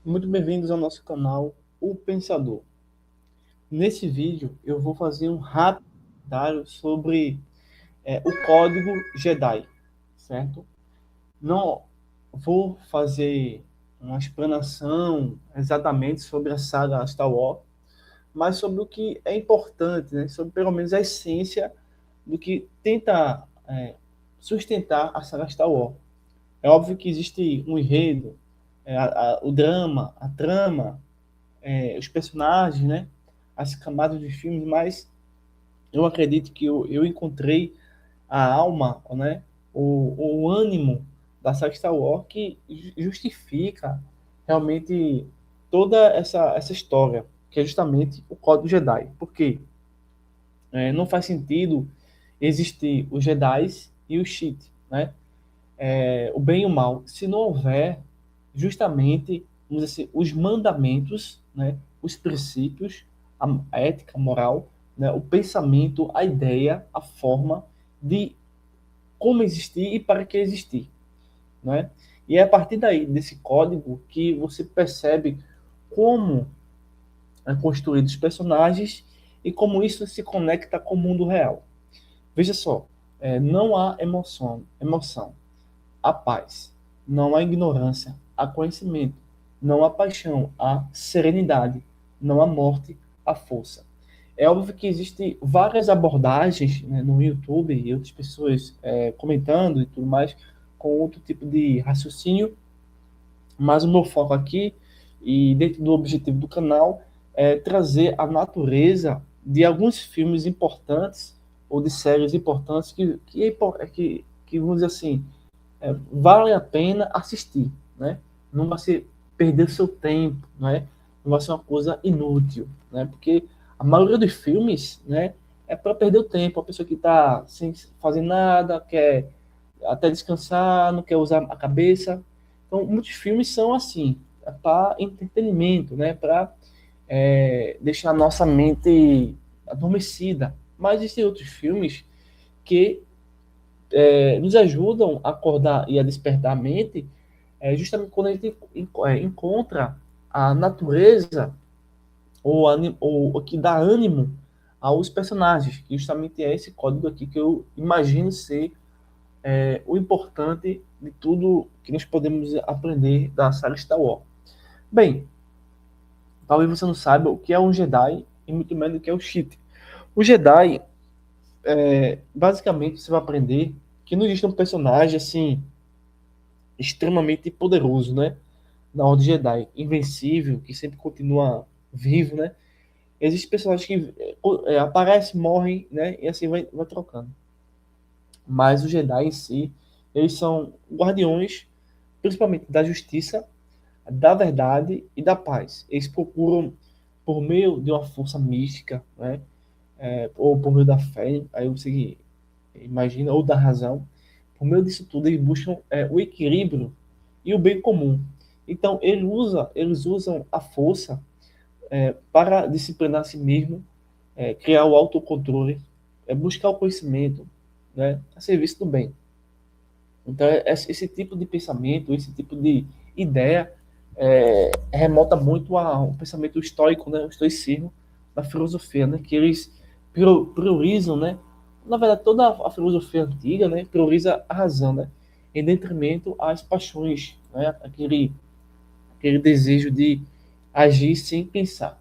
Muito bem-vindos ao nosso canal, O Pensador. Nesse vídeo, eu vou fazer um rápido comentário sobre o Código Jedi, certo? Não vou fazer uma explanação exatamente sobre a saga Star Wars, mas sobre o que é importante, né? Sobre pelo menos a essência do que tenta sustentar a saga Star Wars. É óbvio que existe um enredo, o drama, a trama, os personagens, né? As camadas dos filmes, mas eu acredito que eu encontrei a alma, né? O ânimo da saga Star Wars que justifica realmente toda essa história, que é justamente o Código Jedi. Porque não faz sentido existir os Jedi e os Sith, né? O bem e o mal, se não houver justamente, vamos dizer assim, os mandamentos, né, os princípios, a ética, a moral, né, o pensamento, a ideia, a forma de como existir e para que existir, né? E é a partir daí desse código que você percebe como é construído os personagens e como isso se conecta com o mundo real. Veja só, não há emoção, há paz. Não há ignorância, há conhecimento. Não há paixão, há serenidade. Não há morte, há força. É óbvio que existem várias abordagens, né, no YouTube e outras pessoas comentando e tudo mais com outro tipo de raciocínio, mas o meu foco aqui e dentro do objetivo do canal é trazer a natureza de alguns filmes importantes ou de séries importantes que vamos dizer assim, vale a pena assistir, né? Não vai ser perder seu tempo, né? Não vai ser uma coisa inútil, né? Porque a maioria dos filmes, né, é para perder o tempo. A pessoa que está sem fazer nada, quer até descansar, não quer usar a cabeça. Então, muitos filmes são assim, é para entretenimento, né? Para deixar a nossa mente adormecida. Mas existem outros filmes que nos ajudam a acordar e a despertar a mente, justamente quando a gente encontra a natureza ou o que dá ânimo aos personagens, que justamente é esse código aqui que eu imagino ser o importante de tudo que nós podemos aprender da saga Star Wars. Bem, talvez você não saiba o que é um Jedi e muito menos o que é o Sith. O Jedi, basicamente, você vai aprender que não existe um personagem assim extremamente poderoso, né? Na Ordem Jedi, invencível, que sempre continua vivo, né? Existem personagens que aparecem, morrem, né? E assim vai trocando. Mas os Jedi em si, eles são guardiões, principalmente da justiça, da verdade e da paz. Eles procuram, por meio de uma força mística, né? Ou por meio da fé, aí você imagina, ou da razão, por meio disso tudo, eles buscam o equilíbrio e o bem comum. Então, eles usam a força para disciplinar a si mesmo, criar o autocontrole, buscar o conhecimento, né, a serviço do bem. Então, esse tipo de pensamento, esse tipo de ideia remota muito ao pensamento estoico, né, o estoicismo, da filosofia, né, que eles priorizam, né, na verdade, toda a filosofia antiga, né, prioriza a razão, né, em detrimento às paixões, né, aquele desejo de agir sem pensar.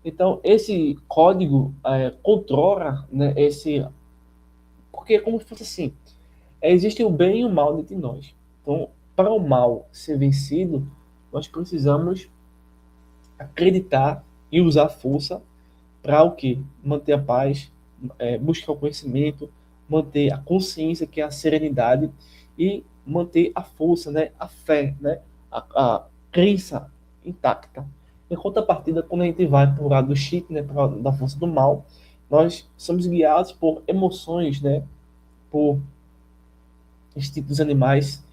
Então, esse código controla, né, esse. Porque é como se fosse assim: existe o bem e o mal dentro de nós. Então, para o mal ser vencido, nós precisamos acreditar e usar a força para o quê? Manter a paz, buscar o conhecimento, manter a consciência, que é a serenidade, e manter a força, né? A fé, né? A crença intacta. Em contrapartida, quando a gente vai para o lado do chip, né? Para da força do mal, nós somos guiados por emoções, né? Por instintos animais,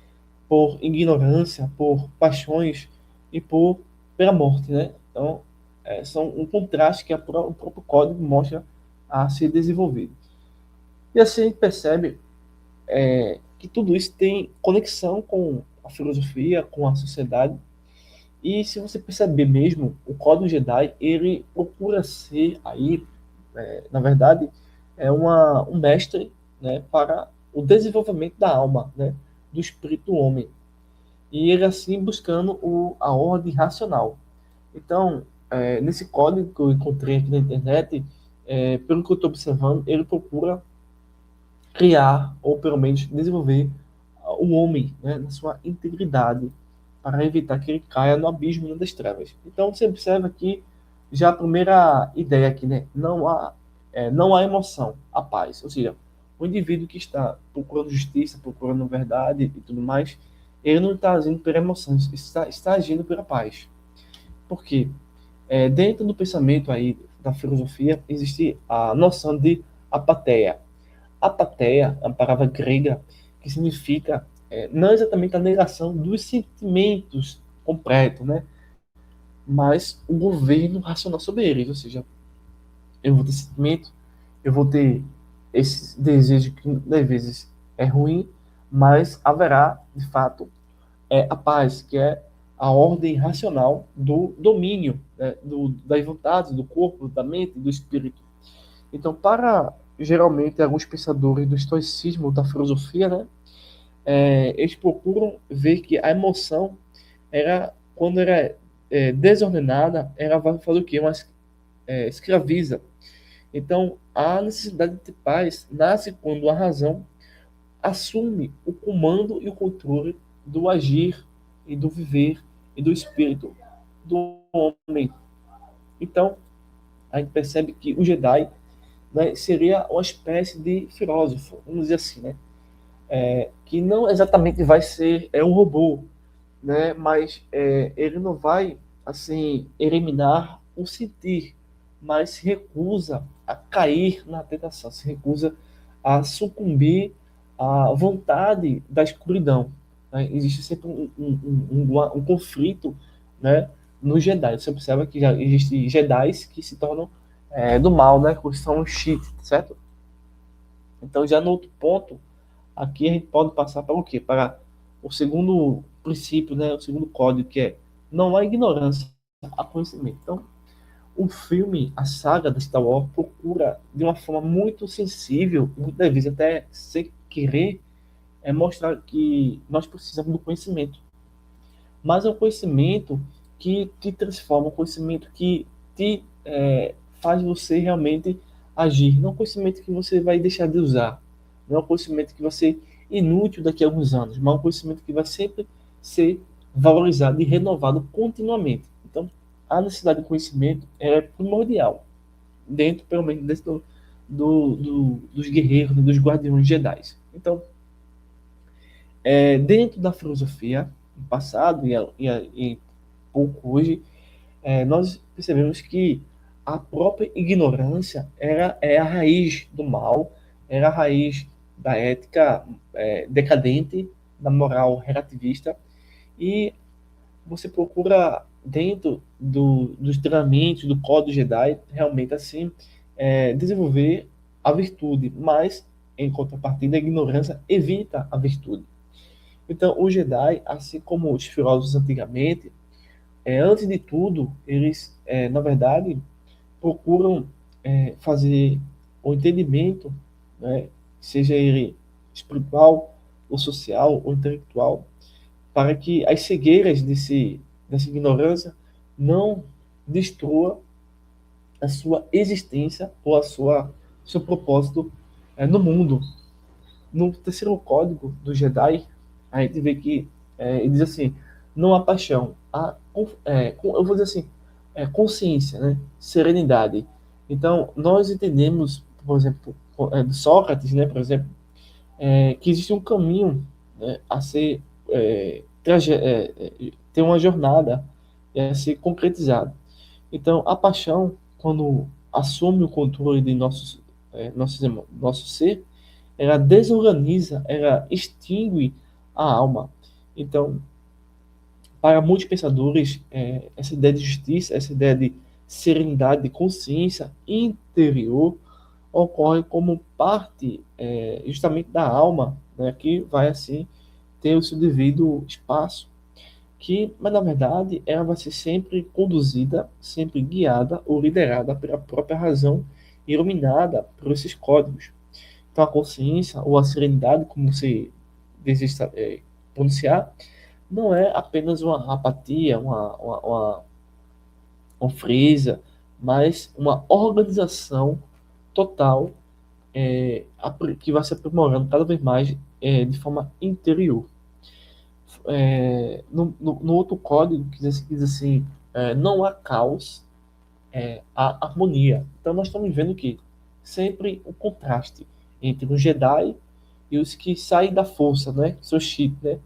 por ignorância, por paixões e pela morte, né? Então, são um contraste que o próprio código mostra a ser desenvolvido. E assim a gente percebe que tudo isso tem conexão com a filosofia, com a sociedade, E se você perceber mesmo, o Código Jedi, ele procura ser aí, na verdade, um mestre, né, para o desenvolvimento da alma, né, do espírito do homem. E ele assim buscando a ordem racional. Então, nesse código que eu encontrei aqui na internet, pelo que eu estou observando, ele procura criar, ou pelo menos desenvolver, o homem, né, na sua integridade, para evitar que ele caia no abismo das trevas. Então, você observa que já a primeira ideia aqui, né, não há emoção, a paz. Ou seja, o indivíduo que está procurando justiça, procurando verdade e tudo mais, ele não está agindo pela emoção, está agindo pela paz. Por quê? Dentro do pensamento aí da filosofia existe a noção de apatheia. Apatheia é uma palavra grega que significa não exatamente a negação dos sentimentos completos, né? Mas o governo racional sobre eles. Ou seja, eu vou ter sentimento, eu vou ter esse desejo que às vezes é ruim, mas haverá, de fato, a paz, que é a ordem racional do domínio, né? Das vontades, do corpo, da mente, do espírito. Então, para geralmente alguns pensadores do estoicismo, da filosofia, né, eles procuram ver que a emoção era, quando era desordenada, ela vai fazer o quê? Escraviza. Então, a necessidade de ter paz nasce quando a razão assume o comando e o controle do agir e do viver e do espírito do homem. Então, a gente percebe que o Jedi, né, seria uma espécie de filósofo, vamos dizer assim, né? Que não exatamente vai ser um robô, né? Mas ele não vai assim eliminar o sentir, mas se recusa a cair na tentação, se recusa a sucumbir à vontade da escuridão. Né? Existe sempre um conflito, né, no Jedi. Você observa que já existem Jedi que se tornam do mal, né? Que são os Sith, certo? Então, já no outro ponto, aqui a gente pode passar para o quê? Para o segundo princípio, né? O segundo código, que é não há ignorância, há conhecimento. Então, o filme, a saga da Star Wars, procura, de uma forma muito sensível, muitas vezes até sem querer, mostrar que nós precisamos do conhecimento. Mas é um conhecimento que te transforma, um conhecimento que te faz você realmente agir. Não é um conhecimento que você vai deixar de usar. Não é um conhecimento que vai ser inútil daqui a alguns anos, mas é um conhecimento que vai sempre ser valorizado e renovado continuamente. Então, a necessidade de conhecimento é primordial, dentro, pelo menos, dos guerreiros, dos guardiões Jedi. Então, dentro da filosofia, no passado e pouco hoje, nós percebemos que a própria ignorância é a raiz do mal, era a raiz da ética decadente, da moral relativista, e você procura, dentro dos treinamentos, do Código Jedi, realmente assim, desenvolver a virtude, mas, em contrapartida, a ignorância evita a virtude. Então, os Jedi, assim como os filósofos antigamente, antes de tudo, eles, na verdade, procuram fazer o entendimento, né, seja ele espiritual, ou social, ou intelectual, para que as cegueiras dessa ignorância não destrua a sua existência ou seu propósito no mundo. No terceiro código do Jedi, a gente vê que ele diz assim: não há paixão, eu vou dizer assim, consciência, né? Serenidade. Então, nós entendemos, por exemplo, de Sócrates, né, por exemplo, que existe um caminho, né, a ser ter uma jornada a ser concretizada. Então, a paixão, quando assume o controle de nosso ser, ela desorganiza, ela extingue a alma. Então, para muitos pensadores, essa ideia de justiça, essa ideia de serenidade, de consciência interior, ocorre como parte justamente da alma, né, que vai assim ter o seu devido espaço. mas na verdade ela vai ser sempre conduzida, sempre guiada ou liderada pela própria razão, iluminada por esses códigos. Então a consciência ou a serenidade, como você deseja pronunciar, não é apenas uma apatia, uma frieza, mas uma organização total, que vai se aprimorando cada vez mais de forma interior. No outro código que diz assim, não há caos, há harmonia. Então nós estamos vendo que sempre o contraste entre os Jedi e os que saem da força, né? São Sith, né?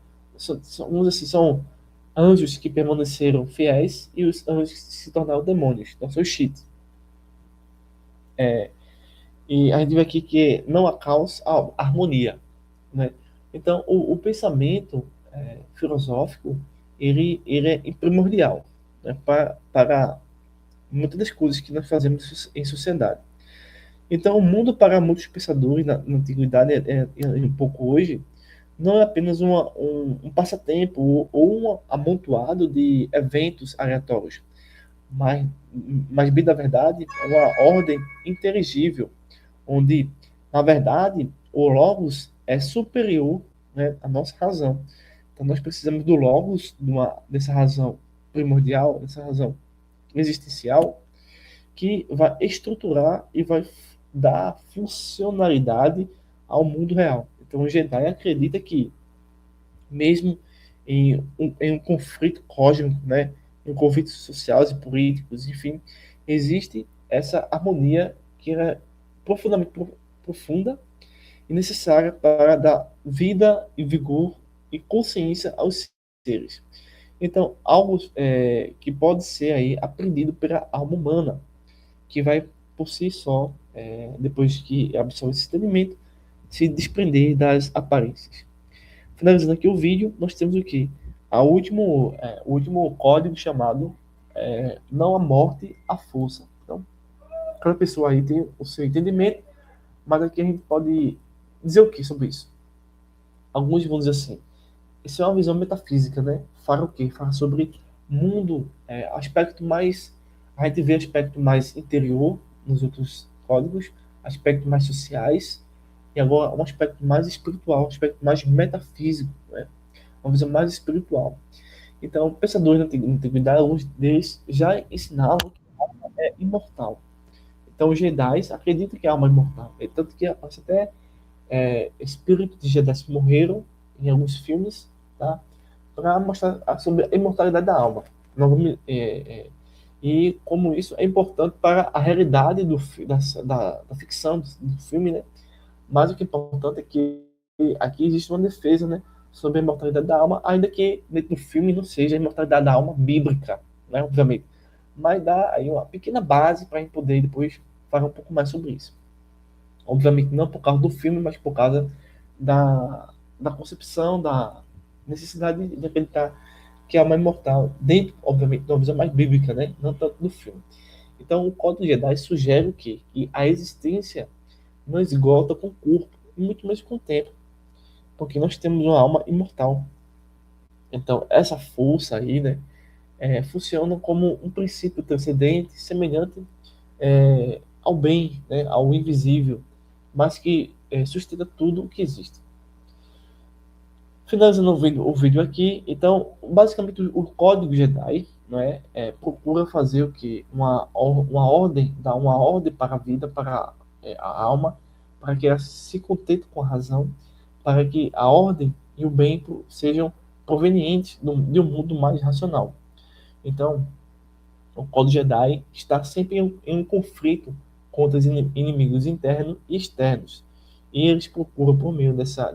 Uns assim, são anjos que permaneceram fiéis e os anjos que se tornaram demônios. Então são os Sith. E a gente vê aqui que não há caos, há harmonia, né? Então o pensamento filosófico ele é primordial, né? Para muitas das coisas que nós fazemos em sociedade. Então, o mundo para muitos pensadores na antiguidade um pouco hoje não é apenas um passatempo ou um amontoado de eventos aleatórios, mas, mas bem da verdade, é uma ordem inteligível, onde, na verdade, o logos é superior, né, à nossa razão. Então, nós precisamos do logos, dessa razão primordial, dessa razão existencial, que vai estruturar e vai dar funcionalidade ao mundo real. Então, o Jedi acredita que, mesmo em um conflito cósmico, né, em conflitos sociais e políticos, enfim, existe essa harmonia que é profundamente profunda e necessária para dar vida e vigor e consciência aos seres. Então, algo que pode ser aí aprendido pela alma humana, que vai por si só, depois que absorve esse entendimento, se desprender das aparências. Finalizando aqui o vídeo, nós temos o que? O último código chamado não a morte, a força. Então, cada pessoa aí tem o seu entendimento, mas aqui a gente pode dizer o que sobre isso? Alguns vão dizer assim, isso é uma visão metafísica, né? Fala o quê? Fala sobre mundo, aspecto mais. A gente vê aspecto mais interior nos outros códigos, aspectos mais sociais, e agora um aspecto mais espiritual, um aspecto mais metafísico, né? Uma visão mais espiritual. Então, pensadores da antiguidade, alguns deles já ensinavam que a alma é imortal. Então, os Jedi acreditam que a alma é imortal. Tanto que aparece até espíritos de Jedi que morreram em alguns filmes, tá? Para mostrar sobre a imortalidade da alma. E como isso é importante para a realidade da ficção, do filme, né? Mas o que é importante é que aqui existe uma defesa, né, sobre a imortalidade da alma, ainda que dentro do filme não seja a imortalidade da alma bíblica, né, obviamente. Mas dá aí uma pequena base para a gente poder depois falar um pouco mais sobre isso. Obviamente não por causa do filme, mas por causa da concepção, da necessidade de acreditar que a alma é imortal, dentro, obviamente, de uma visão mais bíblica, né? Não tanto do filme. Então, o Código Jedi sugere o quê? Que a existência não esgota com o corpo, e muito menos com o tempo, porque nós temos uma alma imortal. Então, essa força aí, né, funciona como um princípio transcendente, semelhante ao bem, né, ao invisível, mas que sustenta tudo o que existe. Finalizando o vídeo aqui, então, basicamente o código Jedi, né, procura fazer o que? Uma ordem, dar uma ordem para a vida, para a alma, para que ela se contente com a razão, para que a ordem e o bem sejam provenientes de um mundo mais racional. Então, o código Jedi está sempre em um conflito contra os inimigos internos e externos. E eles procuram, por meio dessa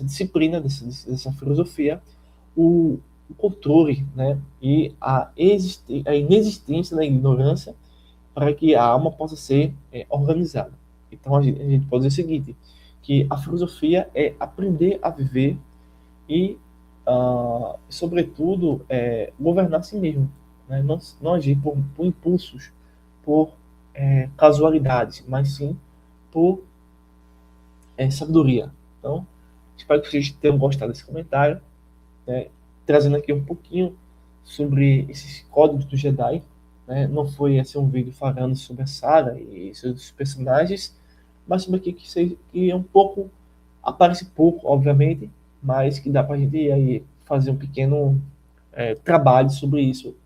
disciplina, dessa filosofia, o controle, né? E a inexistência da ignorância para que a alma possa ser organizada. Então, a gente pode dizer o seguinte, que a filosofia é aprender a viver e, sobretudo, governar a si mesmo, né? Não agir por impulsos, por casualidades, mas sim por sabedoria. Então, espero que vocês tenham gostado desse comentário, né? trazendo aqui um pouquinho sobre esses códigos do Jedi, né? Não foi assim um vídeo falando sobre a saga e seus personagens, mas sobre aqui que é um pouco, aparece pouco, obviamente, mas que dá para a gente aí fazer um pequeno trabalho sobre isso,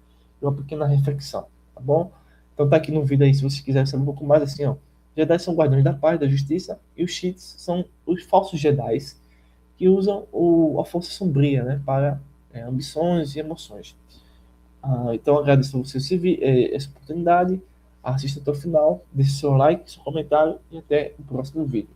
uma pequena reflexão, tá bom? Então tá aqui no vídeo aí, se você quiser saber um pouco mais, assim, ó. Jedi são guardiões da paz, da justiça, e os Siths são os falsos Jedi que usam a força sombria, né, para ambições e emoções. Então agradeço a você essa oportunidade, assista até o final, deixe seu like, seu comentário e até o próximo vídeo.